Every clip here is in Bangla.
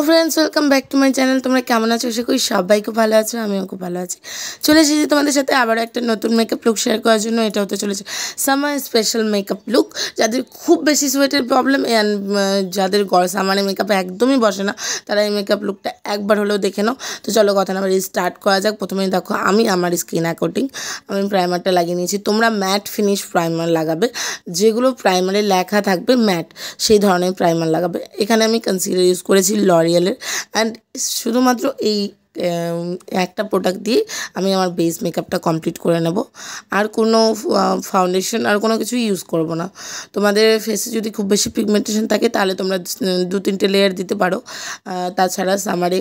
Friends welcome back to my channel. तुम्हारा केमन आছো? आशा करी सबाई खूब भालो आছো, आमिও खूब भालो आছি। চলে এসেছি তোমাদের সাথে আবারও একটা নতুন মেকআপ লুক শেয়ার করার জন্য। এটা হতে চলেছে সামার স্পেশাল মেকআপ লুক। যাদের খুব বেশি সোয়েটের প্রবলেম অ্যান্ড যাদের সামারে মেকআপে একদমই বসে না, তারা এই মেকআপ লুকটা একবার হলেও দেখে নাও। তো চলো কথা না বাড়িয়ে স্টার্ট করা যাক। প্রথমেই দেখো আমি আমার স্কিন অ্যাকর্ডিং আমি প্রাইমারটা লাগিয়ে নিয়েছি। তোমরা ম্যাট ফিনিশ প্রাইমার লাগাবে, যেগুলো প্রাইমারে লেখা থাকবে ম্যাট, সেই ধরনের প্রাইমার লাগাবে। এখানে আমি কনসিলার ইউজ করেছি লরিয়েলের, অ্যান্ড শুধুমাত্র এই একটা প্রোডাক্ট দিয়ে আমি আমার বেস মেকআপটা কমপ্লিট করে নেব। আর কোনো ফাউন্ডেশন আর কোনো কিছু ইউজ করব না। তোমাদের ফেসে যদি খুব বেশি পিগমেন্টেশন থাকে তাহলে তোমরা 2-3টে লেয়ার দিতে পারো, তাছাড়া সামারে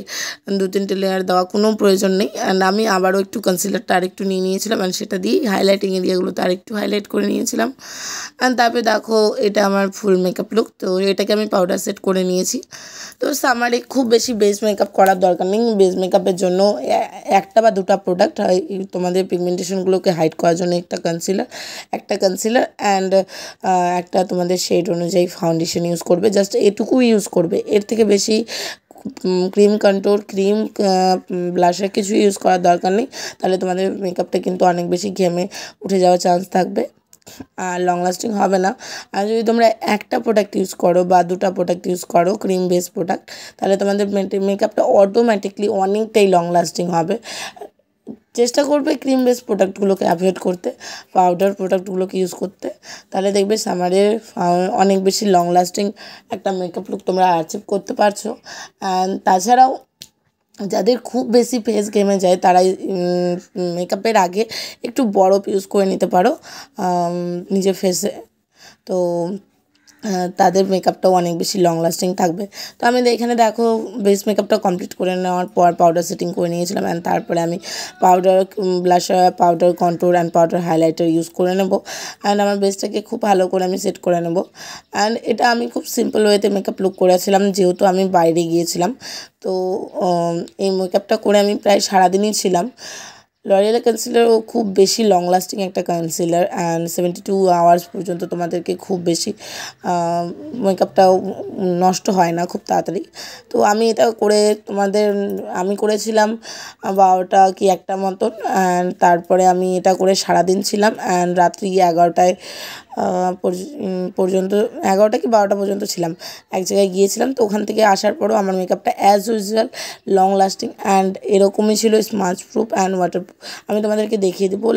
2-3টে লেয়ার দেওয়া কোনো প্রয়োজন নেই। অ্যান্ড আমি আবারও একটু কনসিলারটা আরেকটু নিয়ে নিয়েছিলাম, অ্যান্ড সেটা দিয়েই হাইলাইটিং এরিয়াগুলোতে আরেকটু হাইলাইট করে নিয়েছিলাম। অ্যান্ড তারপরে দেখো এটা আমার ফুল মেকআপ লুক। তো এটাকে আমি পাউডার সেট করে নিয়েছি। তো সামারে খুব বেশি বেস মেকআপ করার দরকার নেই। বেস মেকআপের জন্য একটা বা দুটো প্রোডাক্ট হয়, তোমাদের পিগমেন্টেশনগুলোকে হাইড করার জন্য একটা কনসিলার অ্যান্ড একটা তোমাদের শেড অনুযায়ী ফাউন্ডেশন ইউজ করবে। জাস্ট এটুকুই ইউজ করবে, এর থেকে বেশি ক্রিম কন্ট্রোল ক্রিম ব্লাশার কিছু ইউজ করার দরকার নেই। তাহলে তোমাদের মেকআপটা কিন্তু অনেক বেশি ঘেমে উঠে যাওয়ার চান্স থাকবে আর লং লাস্টিং হবে না। আর যদি তোমরা একটা প্রোডাক্ট ইউজ করো বা দুটো প্রোডাক্ট ইউজ করো ক্রিম বেস প্রোডাক্ট, তাহলে তোমাদের মেকআপটা অটোমেটিকলি অনেকটাই লং লাস্টিং হবে। চেষ্টা করবে ক্রিম বেস প্রোডাক্টগুলোকে অ্যাভয়েড করতে, পাউডার প্রোডাক্টগুলোকে ইউজ করতে। তাহলে দেখবে সামারের অনেক বেশি লং লাস্টিং একটা মেকআপ লুক তোমরা অ্যাচিভ করতে পারছো। অ্যান্ড তাছাড়াও যাদের খুব বেশি ফেস ঘেমে যায় তারা মেকআপের আগে একটু বরফ ইউজ করে নিতে পারো নিজের ফেসে। তো তাদের মেকআপটাও অনেক বেশি লং লাস্টিং থাকবে। তো আমি এখানে দেখো বেস মেকআপটা কমপ্লিট করে নেওয়ার পর পাউডার সেটিং করে নিয়েছিলাম, অ্যান্ড তারপরে আমি powder blusher powder control and powder highlighter use করে নেব। অ্যান্ড আমার বেসটাকে খুব ভালো করে আমি সেট করে নেব। অ্যান্ড এটা আমি খুব সিম্পল ওয়েতে মেকআপ লুক করেছিলাম, যেহেতু আমি বাইরে গিয়েছিলাম। তো এই মেকআপটা করে আমি প্রায় সারাদিনই ছিলাম। লরিয়েলের কনসিলারও খুব বেশি লং লাস্টিং একটা কনসিলার, অ্যান্ড 72 আওয়ার্স পর্যন্ত তোমাদেরকে খুব বেশি মেকআপটাও নষ্ট হয় না খুব তাড়াতাড়ি। তো আমি এটা করে আমি করেছিলাম 12টা কি 1টা মতন, অ্যান্ড তারপরে আমি এটা করে সারাদিন ছিলাম। অ্যান্ড রাত্রি 11টায় পর্যন্ত 11টা কি 12টা পর্যন্ত ছিলাম, এক জায়গায় গিয়েছিলাম। তো ওখান থেকে আসার পরও আমার মেকআপটা as usual long lasting and এরকমই ছিল, স্মাচ প্রুফ অ্যান্ড ওয়াটারপ্রুফ। আমি তোমাদেরকে দেখিয়ে দেবো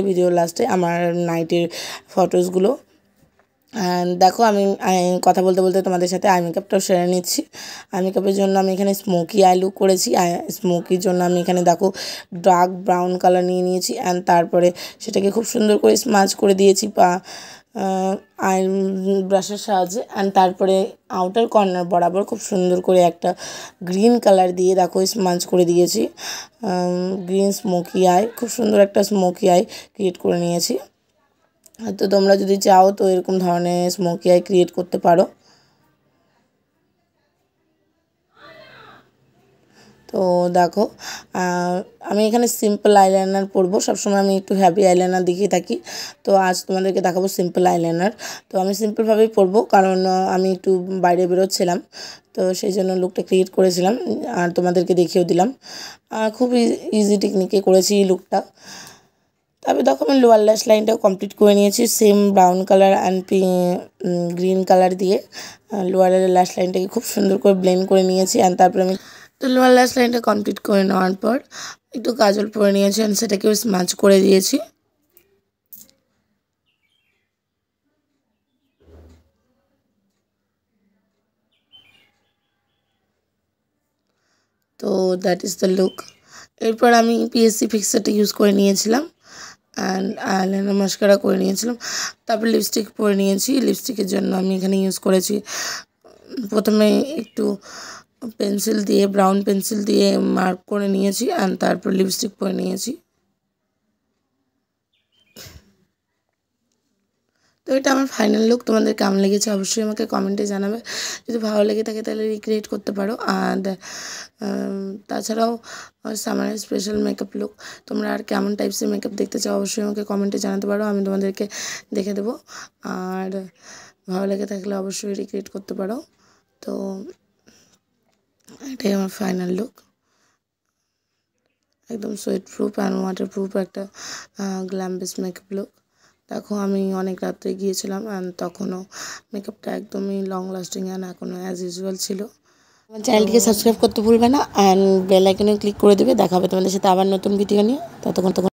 ভিডিও লাস্টে আমার নাইটের ফটোসগুলো। অ্যান্ড দেখো আমি কথা বলতে বলতে তোমাদের সাথে আই মেকআপটাও সেরে নিচ্ছি। আই মেকআপের জন্য আমি এখানে স্মোকি আই লুক করেছি। স্মোকির জন্য আমি এখানে দেখো ডার্ক ব্রাউন কালার নিয়ে নিয়েছি, অ্যান্ড তারপরে সেটাকে খুব সুন্দর করে স্মাচ করে দিয়েছি আই ব্রাশের সাহায্যে। অ্যান্ড তারপরে আউটার কর্নার বরাবর খুব সুন্দর করে একটা গ্রিন কালার দিয়ে দেখো স্মাচ করে দিয়েছি। গ্রিন স্মোকি আই, খুব সুন্দর একটা স্মোকি আই ক্রিয়েট করে নিয়েছি। তো তোমরা যদি চাও তো এরকম ধরনের স্মোকি আই ক্রিয়েট করতে পারো। তো দেখো আমি এখানে সিম্পল আইলাইনার পরবো, সবসময় আমি একটু হ্যাভি আইলাইনার দেখিয়ে থাকি। তো আজ তোমাদেরকে দেখাবো সিম্পল আইলাইনার। তো আমি সিম্পলভাবেই পরবো, কারণ আমি একটু বাইরে বেরোচ্ছিলাম, তো সেই জন্য লুকটা ক্রিয়েট করেছিলাম আর তোমাদেরকে দেখিয়েও দিলাম। খুব ইজি টেকনিকে করেছি এই লুকটা। তারপরে দেখো আমি লোয়ার ল্যাশ লাইনটাও কমপ্লিট করে নিয়েছি same brown colour and green colour দিয়ে। লোয়ার ল্যাশ লাইনটাকে খুব সুন্দর করে ব্লেন্ড করে নিয়েছি। অ্যান্ড তারপরে আমি লোয়ার ল্যাশ লাইনটা কমপ্লিট করে নেওয়ার পর একটু কাজল পরে নিয়েছি, অ্যান্ড সেটাকেও স্মাচ করে দিয়েছি। তো দ্যাট ইজ দ্য লুক। এরপর আমি পিএসসি ফিক্সারটা ইউজ করে নিয়েছিলাম, অ্যান্ড আইলাইনার মাস্কারা করে নিয়েছিলাম। তারপর লিপস্টিক পরে নিয়েছি। লিপস্টিকের জন্য আমি এখানে ইউজ করেছি প্রথমে একটু পেন্সিল দিয়ে ব্রাউন পেন্সিল দিয়ে মার্ক করে নিয়েছি, অ্যান্ড তারপর লিপস্টিক পরে নিয়েছি। তো এটা আমার ফাইনাল লুক। তোমাদের কেমন লেগেছে অবশ্যই আমাকে কমেন্টে জানাবে। যদি ভালো লেগে থাকে তাহলে রিক্রিয়েট করতে পারো। আর তাছাড়াও সামারের স্পেশাল মেকআপ লুক তোমরা আর কেমন টাইপসের মেকআপ দেখতে চাও অবশ্যই আমাকে কমেন্টে জানাতে পারো, আমি তোমাদেরকে দেখে দেবো। আর ভালো লেগে থাকলে অবশ্যই রিক্রিয়েট করতে পারো। তো এটাই আমার ফাইনাল লুক, একদম sweat proof and water proof একটা গ্ল্যাম বেস মেকআপ লুক। দেখো আমি অনেক রাত্রে গিয়েছিলাম অ্যান্ড তখনও মেকআপটা একদমই লং লাস্টিং অ্যান্ড এখনও অ্যাজ ইউজুয়াল ছিল। আমার চ্যানেলটিকে সাবস্ক্রাইব করতে ভুলবে না অ্যান্ড বেল আইকনে ক্লিক করে দেবে। দেখা হবে তোমাদের সাথে আবার নতুন ভিডিও নিয়ে। ততক্ষণ